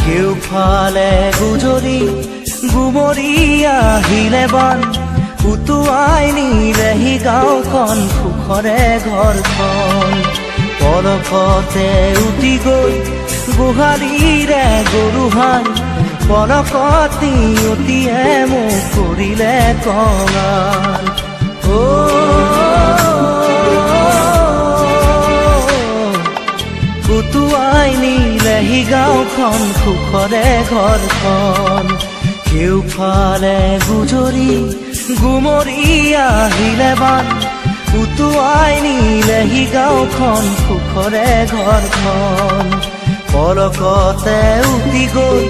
কেউফালে গুজৰি গুমৰি আহিলে বান উটুৱাই নিলেহি গাঁওখন সুখৰে ঘৰখন পলকতে উটি গৈ গোহালিৰে গৰুহাল পলকতি উটিয়ে মোক কৰিলে কঙাল উটুৱাই নিলেহি গাঁওখন সুখৰে ঘৰখন কেউফালে গুজৰি গুমৰি আহিলে বান উটুৱাই নিলেহি গাঁওখন সুখৰে ঘৰখন পলকতে উটি গৈ